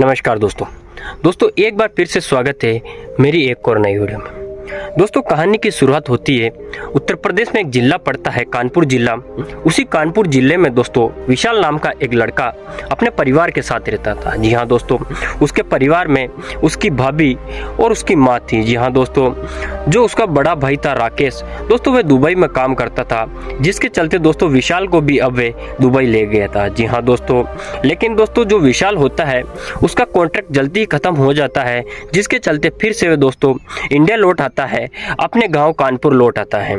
नमस्कार दोस्तों एक बार फिर से स्वागत है मेरी एक और नई वीडियो में। दोस्तों कहानी की शुरुआत होती है उत्तर प्रदेश में एक जिला पड़ता है कानपुर जिला। उसी कानपुर जिले में दोस्तों विशाल नाम का एक लड़का अपने परिवार के साथ रहता था। जी हाँ दोस्तों, उसके परिवार में उसकी भाभी और उसकी माँ थी। जी हाँ दोस्तों, जो उसका बड़ा भाई था राकेश, दोस्तों वह दुबई में काम करता था, जिसके चलते दोस्तों विशाल को भी अब वे दुबई ले गया था। जी हाँ दोस्तों, लेकिन दोस्तों जो विशाल होता है उसका कॉन्ट्रैक्ट जल्दी ही खत्म हो जाता है, जिसके चलते फिर से वह दोस्तों इंडिया लौट आता है, अपने गांव कानपुर लौट आता है।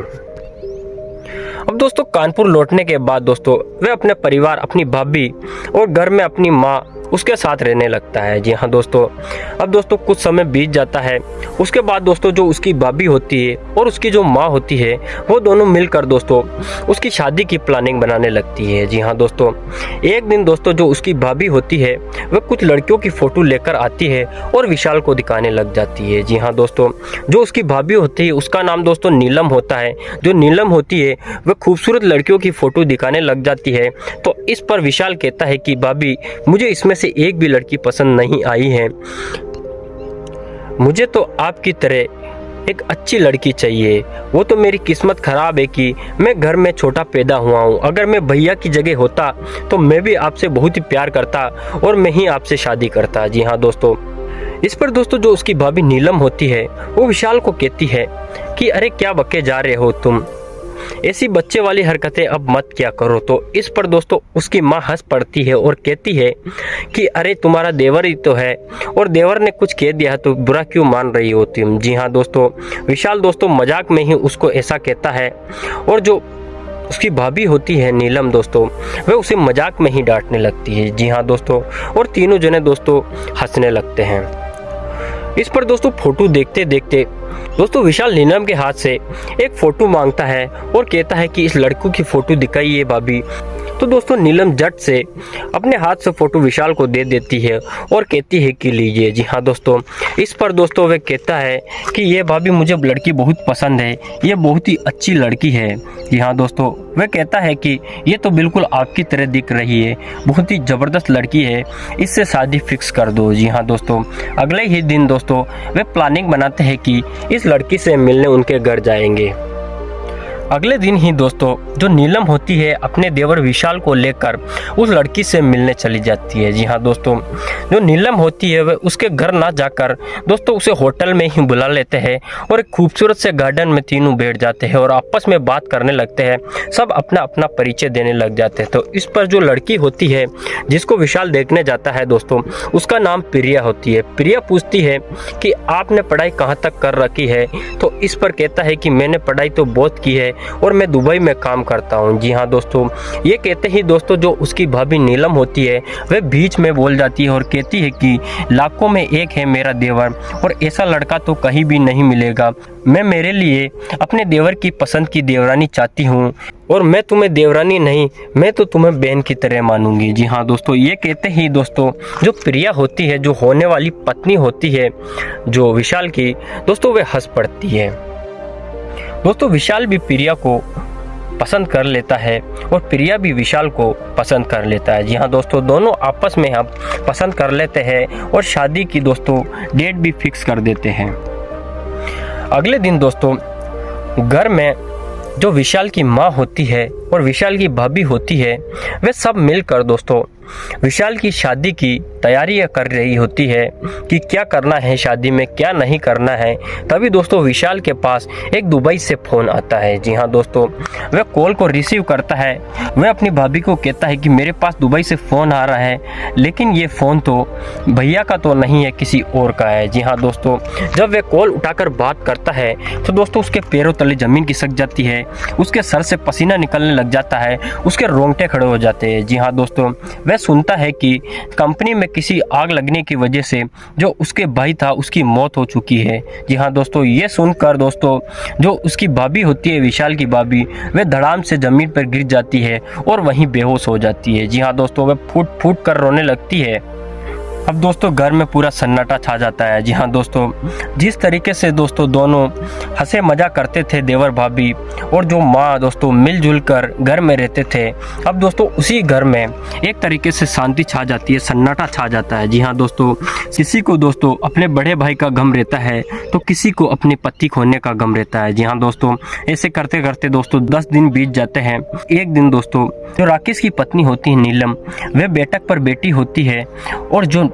अब दोस्तों कानपुर लौटने के बाद दोस्तों वह अपने परिवार, अपनी भाभी और घर में अपनी माँ उसके साथ रहने लगता है। जी हाँ दोस्तों, अब दोस्तों कुछ समय बीत जाता है। उसके बाद दोस्तों जो उसकी भाभी होती है और उसकी जो माँ होती है वो दोनों मिलकर दोस्तों उसकी शादी की प्लानिंग बनाने लगती है। जी हाँ दोस्तों, एक दिन दोस्तों जो उसकी भाभी होती है वह कुछ लड़कियों की फ़ोटो लेकर आती है और विशाल को दिखाने लग जाती है। जी हाँ दोस्तों, जो उसकी भाभी होती है उसका नाम दोस्तों नीलम होता है। जो नीलम होती है वह खूबसूरत लड़कियों की फ़ोटो दिखाने लग जाती है। तो इस पर विशाल कहता है कि भाभी, मुझे इसमें से एक भी लड़की पसंद नहीं आई है, मुझे तो आपकी तरह एक अच्छी लड़की चाहिए। वो तो मेरी किस्मत खराब है कि मैं घर में छोटा पैदा हुआ हूँ। अगर मैं भैया की जगह होता तो मैं भी आपसे बहुत ही प्यार करता और मैं ही आपसे शादी करता। जी हाँ दोस्तों, इस पर दोस्तों जो उसकी भाभी नीलम होती है वो विशाल को कहती है कि अरे क्या बके जा रहे हो तुम, ऐसी बच्चे वाली हरकतें अब मत क्या करो। तो इस पर दोस्तों उसकी माँ हंस पड़ती है और कहती है कि अरे तुम्हारा देवर ही तो है और देवर ने कुछ कह दिया तो बुरा क्यों मान रही हो तुम। जी हाँ दोस्तों, विशाल दोस्तों मजाक में ही उसको ऐसा कहता है और जो उसकी भाभी होती है नीलम दोस्तों वह उसे मजाक में ही डांटने लगती है। जी हाँ दोस्तों, और तीनों जने दोस्तों हंसने लगते हैं। इस पर दोस्तों फोटो देखते देखते दोस्तों विशाल नीलम के हाथ से एक फोटो मांगता है और कहता है कि इस लड़कों की फोटो दिखाइए भाभी। तो दोस्तों नीलम झट से अपने हाथ से फोटो विशाल को दे देती है और कहती है कि लीजिए। जी हाँ दोस्तों, इस पर दोस्तों वह कहता है कि ये भाभी मुझे लड़की बहुत पसंद है, ये बहुत ही अच्छी लड़की है। जी हाँ दोस्तों, वह कहता है कि ये तो बिल्कुल आपकी तरह दिख रही है, बहुत ही ज़बरदस्त लड़की है, इससे शादी फिक्स कर दो। जी हाँ दोस्तों, अगले ही दिन दोस्तों वे प्लानिंग बनाते हैं कि इस लड़की से मिलने उनके घर जाएंगे। अगले दिन ही दोस्तों जो नीलम होती है अपने देवर विशाल को लेकर उस लड़की से मिलने चली जाती है। जी हाँ दोस्तों, जो नीलम होती है वह उसके घर ना जाकर दोस्तों उसे होटल में ही बुला लेते हैं और एक खूबसूरत से गार्डन में तीनों बैठ जाते हैं और आपस में बात करने लगते हैं। सब अपना अपना परिचय देने लग जाते हैं। तो इस पर जो लड़की होती है जिसको विशाल देखने जाता है दोस्तों, उसका नाम प्रिया होती है। प्रिया पूछती है कि आपने पढ़ाई कहाँ तक कर रखी है। तो इस पर कहता है कि मैंने पढ़ाई तो बहुत की है और मैं दुबई में काम करता हूँ। जी हाँ दोस्तों, ये कहते ही दोस्तों जो उसकी भाभी नीलम होती है वह बीच में बोल जाती है और कहती है कि लाखों में एक है मेरा देवर और ऐसा लड़का तो कहीं भी नहीं मिलेगा। मैं मेरे लिए अपने देवर की पसंद की देवरानी चाहती हूँ और मैं तुम्हें देवरानी नहीं, मैं तो तुम्हें बहन की तरह मानूंगी। जी हाँ दोस्तों, ये कहते ही दोस्तों जो प्रिया होती है, जो होने वाली पत्नी होती है जो विशाल की, दोस्तों वह हंस पड़ती है। दोस्तों विशाल भी प्रिया को पसंद कर लेता है और प्रिया भी विशाल को पसंद कर लेता है। जी हाँ दोस्तों, दोनों आपस में हम पसंद कर लेते हैं और शादी की दोस्तों डेट भी फिक्स कर देते हैं। अगले दिन दोस्तों घर में जो विशाल की माँ होती है और विशाल की भाभी होती है वे सब मिलकर दोस्तों विशाल की शादी की तैयारियां कर रही होती है कि क्या करना है शादी में, क्या नहीं करना है। तभी दोस्तों विशाल के पास एक दुबई से फ़ोन आता है। जी हाँ दोस्तों, वह कॉल को रिसीव करता है। वह अपनी भाभी को कहता है कि मेरे पास दुबई से फ़ोन आ रहा है, लेकिन ये फ़ोन तो भैया का तो नहीं है, किसी और का है। जी हाँ दोस्तों, जब वह कॉल उठाकर बात करता है तो दोस्तों उसके पैरों तले ज़मीन खिसक जाती है, उसके सर से पसीना निकलने लग जाता है, उसके रोंगटे खड़े हो जाते हैं। जी हाँ दोस्तों, वह सुनता है कि कंपनी में किसी आग लगने की वजह से जो उसके भाई था उसकी मौत हो चुकी है। जी हाँ दोस्तों, ये सुनकर दोस्तों जो उसकी भाभी होती है विशाल की भाभी, वह धड़ाम से ज़मीन पर गिर जाती है और वहीं बेहोश हो जाती है। जी हाँ दोस्तों, वह फूट फूट कर रोने लगती है। अब दोस्तों घर में पूरा सन्नाटा छा जाता है। जी हाँ दोस्तों, जिस तरीके से दोस्तों दोनों हंसे मजाक करते थे देवर भाभी और जो माँ दोस्तों मिलजुल कर घर में रहते थे, अब दोस्तों उसी घर में एक तरीके से शांति छा जाती है, सन्नाटा छा जाता है। जी हाँ दोस्तों, किसी को दोस्तों अपने बड़े भाई का गम रहता है तो किसी को अपने पति खोने का गम रहता है। जी हाँ दोस्तों, ऐसे करते करते दोस्तों 10 दिन बीत जाते हैं। एक दिन दोस्तों जो राकेश की पत्नी होती है नीलम, वह बैठक पर बैठी होती है और जो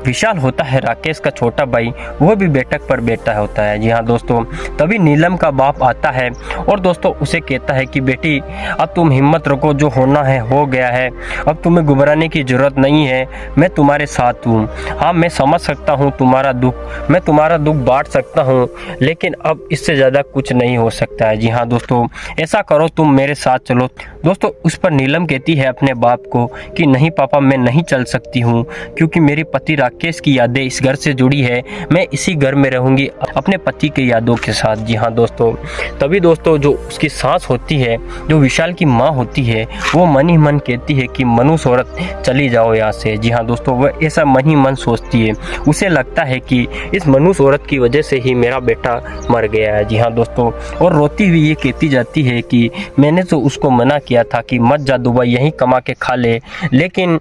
विशाल होता है राकेश का छोटा भाई, वो भी बैठक पर बैठा होता है। जी हाँ दोस्तों, तभी नीलम का बाप आता है और दोस्तों उसे कहता है कि बेटी अब तुम हिम्मत रखो, जो होना है हो गया है, अब तुम्हें घबराने की जरूरत नहीं है, मैं तुम्हारे साथ हूँ। हाँ मैं समझ सकता हूँ तुम्हारा दुख, मैं तुम्हारा दुख बांट सकता हूँ, लेकिन अब इससे ज़्यादा कुछ नहीं हो सकता है। जी हाँ दोस्तों, ऐसा करो तुम मेरे साथ चलो। दोस्तों उस पर नीलम कहती है अपने बाप को कि नहीं पापा मैं नहीं चल सकती हूँ, क्योंकि मेरी पति राकेश की यादें इस घर से जुड़ी है, मैं इसी घर में रहूंगी अपने पति के यादों के साथ। जी हाँ दोस्तों, तभी दोस्तों जो उसकी सास होती है, जो विशाल की माँ होती है, वो मन ही मन कहती है कि मनुष्य औरत चली जाओ यहाँ से। जी हाँ दोस्तों, वह ऐसा मन ही मन सोचती है, उसे लगता है कि इस मनुष्य औरत की वजह से ही मेरा बेटा मर गया है। जी हाँ दोस्तों, और रोती हुई ये कहती जाती है कि मैंने तो उसको मना किया था कि मत जा दुबई, यहीं कमा के खा ले, लेकिन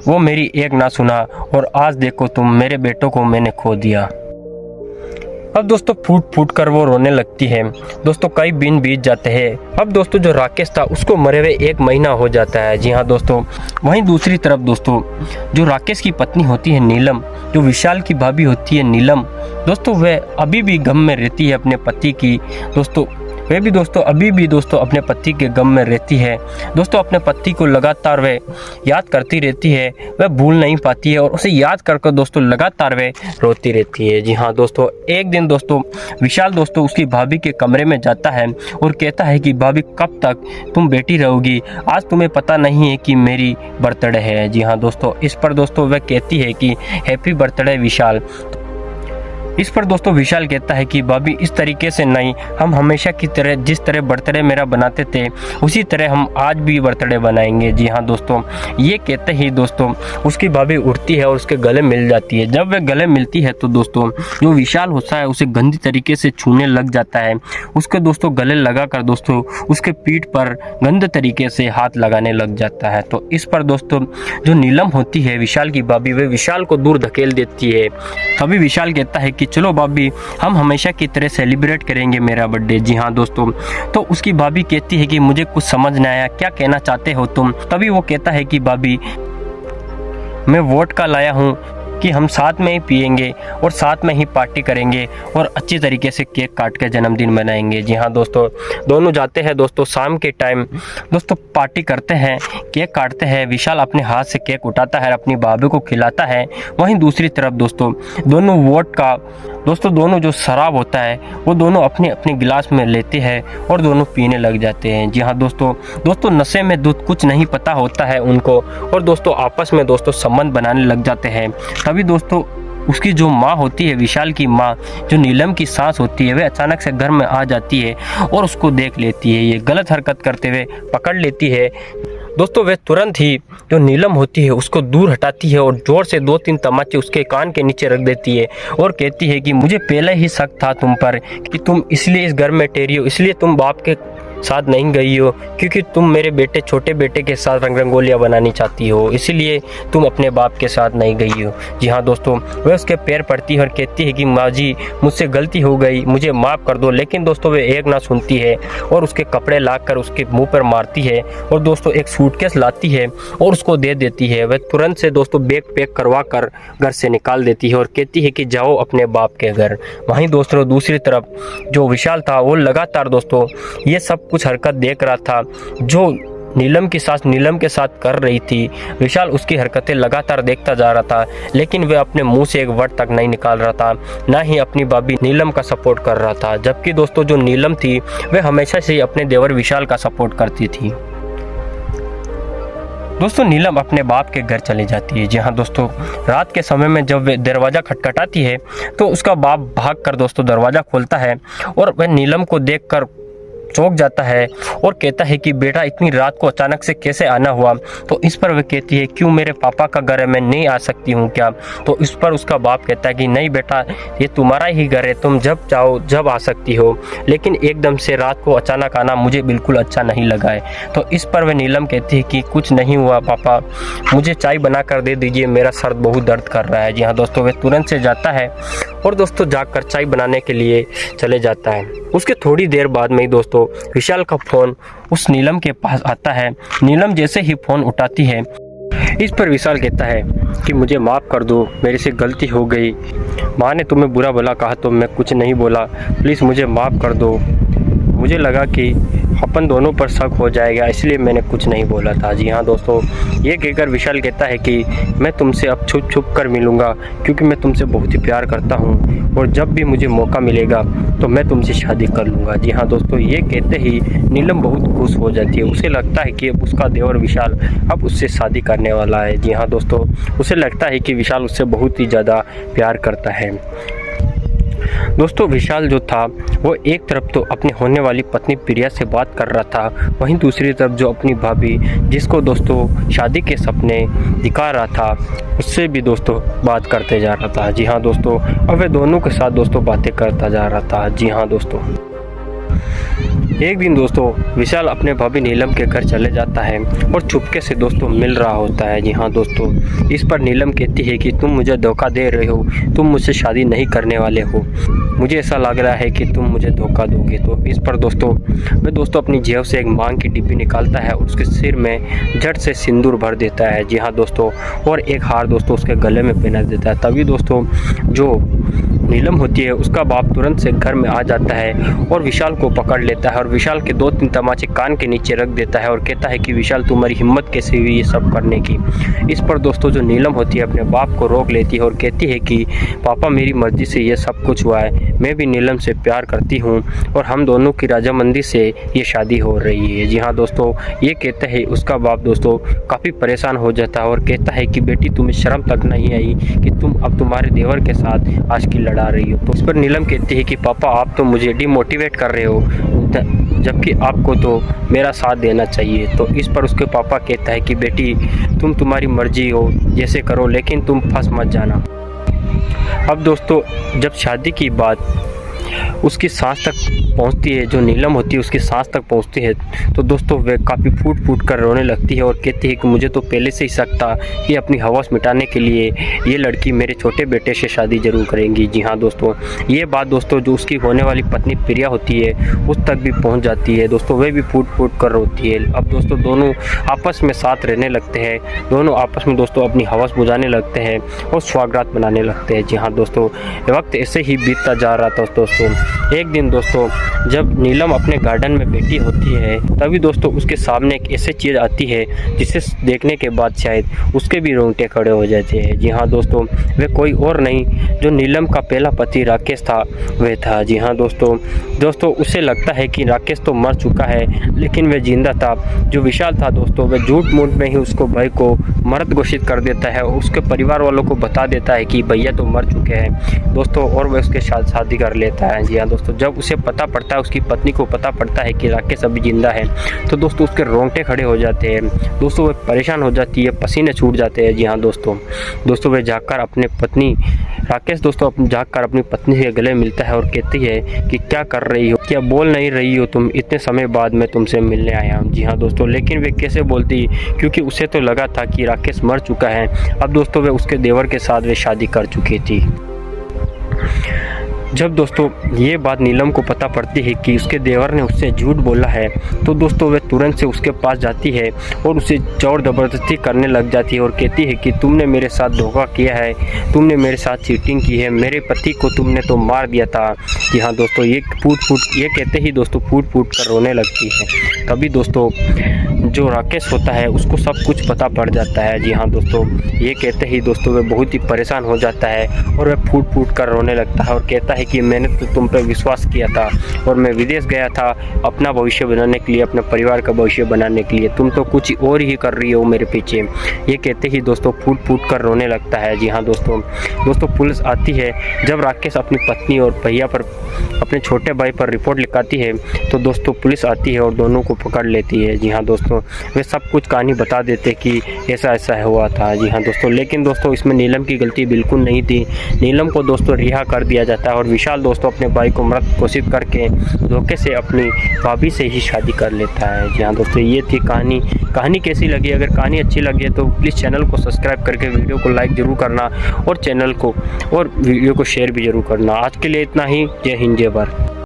वो मेरी एक ना सुना और आज देखो तुम, मेरे बेटों को मैंने खो दिया। अब दोस्तों फूट फूट कर वो रोने लगती है। दोस्तों कई दिन बीत जाते हैं। अब दोस्तों जो राकेश था उसको मरे हुए 1 महीना हो जाता है। जी हाँ दोस्तों, वहीं दूसरी तरफ दोस्तों जो राकेश की पत्नी होती है नीलम, जो विशाल की भाभी होती है नीलम, दोस्तों वह अभी भी गम में रहती है अपने पति की। दोस्तों वह भी दोस्तों अभी भी दोस्तों अपने पति के गम में रहती है। दोस्तों अपने पति को लगातार वह याद करती रहती है, वह भूल नहीं पाती है और उसे याद कर दोस्तों लगातार वह रोती रहती है। जी हाँ दोस्तों, एक दिन दोस्तों विशाल दोस्तों उसकी भाभी के कमरे में जाता है और कहता है कि भाभी कब तक तुम बैठी रहोगी, आज तुम्हें पता नहीं है कि मेरी बर्थडे है। जी हाँ दोस्तों, इस पर दोस्तों वह कहती है कि हैप्पी बर्थडे विशाल। इस पर दोस्तों विशाल कहता है कि भाभी इस तरीके से नहीं, हम हमेशा की तरह जिस तरह बर्थडे मेरा बनाते थे उसी तरह हम आज भी बर्थडे बनाएंगे। जी हाँ दोस्तों, ये कहते ही दोस्तों उसकी भाभी उठती है और उसके गले मिल जाती है। जब वह गले मिलती है तो दोस्तों जो विशाल होता है उसे गंदी तरीके से छूने लग जाता है, उसके दोस्तों गले लगाकर दोस्तों उसके पीठ पर गंदे तरीके से हाथ लगाने लग जाता है। तो इस पर दोस्तों जो नीलम होती है विशाल की भाभी, वह विशाल को दूर धकेल देती है। तभी विशाल कहता है कि चलो भाभी हम हमेशा की तरह सेलिब्रेट करेंगे मेरा बर्थडे। जी हाँ दोस्तों, तो उसकी भाभी कहती है कि मुझे कुछ समझ नहीं आया, क्या कहना चाहते हो तुम। तभी वो कहता है कि भाभी मैं वोडका लाया हूँ कि हम साथ में ही पिएंगे और साथ में ही पार्टी करेंगे और अच्छी तरीके से केक काट के जन्मदिन मनाएंगे। जी हाँ दोस्तों, दोनों जाते हैं दोस्तों शाम के टाइम दोस्तों पार्टी करते हैं, केक काटते हैं। विशाल अपने हाथ से केक उठाता है, अपनी भाभी को खिलाता है। वहीं दूसरी तरफ दोस्तों दोनों वोडका दोस्तों दोनों जो शराब होता है वो दोनों अपने अपने गिलास में लेते हैं और दोनों पीने लग जाते हैं। जी हाँ दोस्तों नशे में दूध कुछ नहीं पता होता है उनको और दोस्तों आपस में दोस्तों संबंध बनाने लग जाते हैं। तभी दोस्तों उसकी जो माँ होती है विशाल की माँ, जो नीलम की सास होती है, वह अचानक से घर में आ जाती है और उसको देख लेती है। ये गलत हरकत करते हुए पकड़ लेती है। दोस्तों वह तुरंत ही जो नीलम होती है उसको दूर हटाती है और जोर से 2-3 तमाचे उसके कान के नीचे रख देती है और कहती है कि मुझे पहले ही शक था तुम पर कि तुम इसलिए इस घर में ठहरी हो, इसलिए तुम बाप के साथ नहीं गई हो क्योंकि तुम मेरे बेटे छोटे बेटे के साथ रंग रंगोलियाँ बनानी चाहती हो, इसलिए तुम अपने बाप के साथ नहीं गई हो। जी हाँ दोस्तों, वह उसके पैर पड़ती है और कहती है कि माँ जी मुझसे गलती हो गई, मुझे माफ़ कर दो। लेकिन दोस्तों वह एक ना सुनती है और उसके कपड़े लाकर उसके मुंह पर मारती है और दोस्तों एक सूटकेस लाती है और उसको दे देती है। वह तुरंत से दोस्तों बैग पैक करवा कर घर से निकाल देती है और कहती है कि जाओ अपने बाप के घर। वहीं दोस्तों दूसरी तरफ जो विशाल था वो लगातार दोस्तों ये सब कुछ हरकत देख रहा था जो नीलम की सास नीलम के साथ कर रही थी। विशाल उसकी हरकतें लगातार देखता जा रहा था, लेकिन वह अपने मुंह से एक वर्ड तक नहीं निकाल रहा था, ना ही अपनी भाभी नीलम का सपोर्ट कर रहा था। जबकि दोस्तों जो नीलम थी वह हमेशा से ही अपने देवर विशाल का सपोर्ट करती थी। दोस्तों नीलम अपने बाप के घर चली जाती है। जी हाँ दोस्तों, रात के समय में जब वह दरवाज़ा खटखटाती है तो उसका बाप भाग कर दोस्तों दरवाज़ा खोलता है और वह नीलम को देखकर चौंक जाता है और कहता है कि बेटा इतनी रात को अचानक से कैसे आना हुआ। तो इस पर वह कहती है क्यों, मेरे पापा का घर है, मैं नहीं आ सकती हूँ क्या। तो इस पर उसका बाप कहता है कि नहीं बेटा, ये तुम्हारा ही घर है, तुम जब चाहो जब आ सकती हो, लेकिन एकदम से रात को अचानक आना मुझे बिल्कुल अच्छा नहीं लगा है। तो इस पर वह नीलम कहती है कि कुछ नहीं हुआ पापा, मुझे चाय बना कर दे दीजिए, मेरा सर बहुत दर्द कर रहा है। जी हाँ दोस्तों, वह तुरंत से जाता है और दोस्तों जाकर चाय बनाने के लिए चले जाता है। उसके थोड़ी देर बाद में ही दोस्तों विशाल का फ़ोन उस नीलम के पास आता है। नीलम जैसे ही फ़ोन उठाती है, इस पर विशाल कहता है कि मुझे माफ़ कर दो, मेरे से गलती हो गई, माँ ने तुम्हें बुरा भला कहा तो मैं कुछ नहीं बोला, प्लीज़ मुझे माफ़ कर दो, मुझे लगा कि अपन दोनों पर शक हो जाएगा इसलिए मैंने कुछ नहीं बोला था। जी हाँ दोस्तों, ये कहकर विशाल कहता है कि मैं तुमसे अब छुप छुप कर मिलूँगा क्योंकि मैं तुमसे बहुत ही प्यार करता हूँ और जब भी मुझे मौका मिलेगा तो मैं तुमसे शादी कर लूँगा। जी हाँ दोस्तों, ये कहते ही नीलम बहुत खुश हो जाती है। उसे लगता है कि अब उसका देवर विशाल अब उससे शादी करने वाला है। जी हाँ दोस्तों, उसे लगता है कि विशाल उससे बहुत ही ज़्यादा प्यार करता है। दोस्तों विशाल जो था वो एक तरफ तो अपनी होने वाली पत्नी प्रिया से बात कर रहा था, वहीं दूसरी तरफ जो अपनी भाभी जिसको दोस्तों शादी के सपने दिखा रहा था उससे भी दोस्तों बात करते जा रहा था। जी हाँ दोस्तों, अब वे दोनों के साथ दोस्तों बातें करता जा रहा था। जी हाँ दोस्तों, एक दिन दोस्तों विशाल अपने भाभी नीलम के घर चले जाता है और चुपके से दोस्तों मिल रहा होता है। जी हाँ दोस्तों, इस पर नीलम कहती है कि तुम मुझे धोखा दे रहे हो, तुम मुझसे शादी नहीं करने वाले हो, मुझे ऐसा लग रहा है कि तुम मुझे धोखा दोगे। तो इस पर दोस्तों मैं अपनी जेब से एक मांग की डिब्बी निकालता है और उसके सिर में झट से सिंदूर भर देता है। जी हाँ दोस्तों, और एक हार दोस्तों उसके गले में पहना देता है। तभी दोस्तों जो नीलम होती है उसका बाप तुरंत से घर में आ जाता है और विशाल को पकड़ लेता है और विशाल के 2-3 तमाचे कान के नीचे रख देता है और कहता है कि विशाल तुम्हारी हिम्मत कैसे हुई ये सब करने की। इस पर दोस्तों जो नीलम होती है अपने बाप को रोक लेती है और कहती है कि पापा मेरी मर्जी से ये सब कुछ हुआ है, मैं भी नीलम से प्यार करती हूँ और हम दोनों की रजामंदी से ये शादी हो रही है। जी हाँ दोस्तों, ये कहते हैं उसका बाप दोस्तों काफ़ी परेशान हो जाता है और कहता है कि बेटी तुम्हें शर्म तक नहीं आई कि तुम अब तुम्हारे देवर के साथ आज की लड़ा रही हो। तो इस पर नीलम कहती है कि पापा आप तो मुझे डिमोटिवेट कर रहे हो, जबकि आपको तो मेरा साथ देना चाहिए। तो इस पर उसके पापा कहता है कि बेटी तुम्हारी मर्जी हो जैसे करो, लेकिन तुम फंस मत जाना। अब दोस्तों जब शादी की बात उसकी सांस तक पहुंचती है, जो नीलम होती है उसकी सांस तक पहुंचती है, तो दोस्तों वे काफ़ी फूट फूट कर रोने लगती है और कहती है कि मुझे तो पहले से ही शक था कि अपनी हवस मिटाने के लिए ये लड़की मेरे छोटे बेटे से शादी जरूर करेंगी। जी हाँ दोस्तों, ये बात दोस्तों जो उसकी होने वाली पत्नी प्रिया होती है उस तक भी पहुँच जाती है। दोस्तों वे भी फूट फूट कर रोती है। अब दोस्तों दोनों आपस में साथ रहने लगते हैं, दोनों आपस में दोस्तों अपनी हवस बुझाने लगते हैं और स्वागत मनाने लगते हैं। जी हाँ दोस्तों, वक्त ऐसे ही बीतता जा रहा था दोस्तों। एक दिन दोस्तों जब नीलम अपने गार्डन में बैठी होती है तभी दोस्तों उसके सामने एक ऐसी चीज़ आती है जिसे देखने के बाद शायद उसके भी रोंगटे खड़े हो जाते हैं। जी हाँ दोस्तों, वे कोई और नहीं जो नीलम का पहला पति राकेश था वह था। जी हाँ दोस्तों उसे लगता है कि राकेश तो मर चुका है लेकिन वह जिंदा था। जो विशाल था दोस्तों वह झूठ मूठ में ही उसको भाई को मृत घोषित कर देता है, उसके परिवार वालों को बता देता है कि भैया तो मर चुके हैं दोस्तों, और वह उसके साथ शादी कर लेता है। जी हाँ दोस्तों, जब उसे पता पड़ता है, उसकी पत्नी को पता पड़ता है कि राकेश अभी जिंदा है, तो दोस्तों उसके रोंगटे खड़े हो जाते हैं। दोस्तों वह परेशान हो जाती है, पसीने छूट जाते हैं। जी हाँ दोस्तों वह जाकर अपने पत्नी राकेश दोस्तों जाकर अपनी पत्नी के गले मिलता है और कहती है कि क्या कर रही हो, क्या बोल नहीं रही हो तुम, इतने समय बाद मैं तुमसे मिलने आया हूँ। जी हाँ दोस्तों, लेकिन वे कैसे बोलती, क्योंकि उसे तो लगा था कि राकेश मर चुका है। अब दोस्तों वे उसके देवर के साथ वे शादी कर चुकी थी। जब दोस्तों ये बात नीलम को पता पड़ती है कि उसके देवर ने उससे झूठ बोला है, तो दोस्तों वह तुरंत से उसके पास जाती है और उसे जोर ज़बरदस्ती करने लग जाती है और कहती है कि तुमने मेरे साथ धोखा किया है, तुमने मेरे साथ चीटिंग की है, मेरे पति को तुमने तो मार दिया था। जी हाँ दोस्तों, ये कहते ही दोस्तों फूट फूट कर रोने लगती है। तभी दोस्तों जो राकेश होता है उसको सब कुछ पता पड़ जाता है। जी हाँ दोस्तों, ये कहते ही दोस्तों वह बहुत ही परेशान हो जाता है और वह फूट फूट कर रोने लगता है और कहता है है कि मैंने तो तुम पर विश्वास किया था और मैं विदेश गया था अपना भविष्य बनाने के लिए, अपने परिवार का भविष्य बनाने के लिए, तुम तो कुछ और ही कर रही हो मेरे पीछे। ये कहते ही दोस्तों फूट फूट कर रोने लगता है। जी हाँ दोस्तों पुलिस आती है। जब राकेश अपनी पत्नी और भैया पर, अपने छोटे भाई पर रिपोर्ट लिखाती है तो दोस्तों पुलिस आती है और दोनों को पकड़ लेती है। जी हाँ दोस्तों, वे सब कुछ कहानी बता देते कि ऐसा ऐसा हुआ था। जी हाँ दोस्तों, लेकिन दोस्तों इसमें नीलम की गलती बिल्कुल नहीं थी। नीलम को दोस्तों रिहा कर दिया जाता है और विशाल दोस्तों अपने भाई को मृत घोषित करके धोखे से अपनी भाभी से ही शादी कर लेता है। जी हाँ दोस्तों, ये थी कहानी। कहानी कैसी लगी? अगर कहानी अच्छी लगी है तो प्लीज़ चैनल को सब्सक्राइब करके वीडियो को लाइक ज़रूर करना और चैनल को और वीडियो को शेयर भी ज़रूर करना। आज के लिए इतना ही। जय हिंद, जय भारत।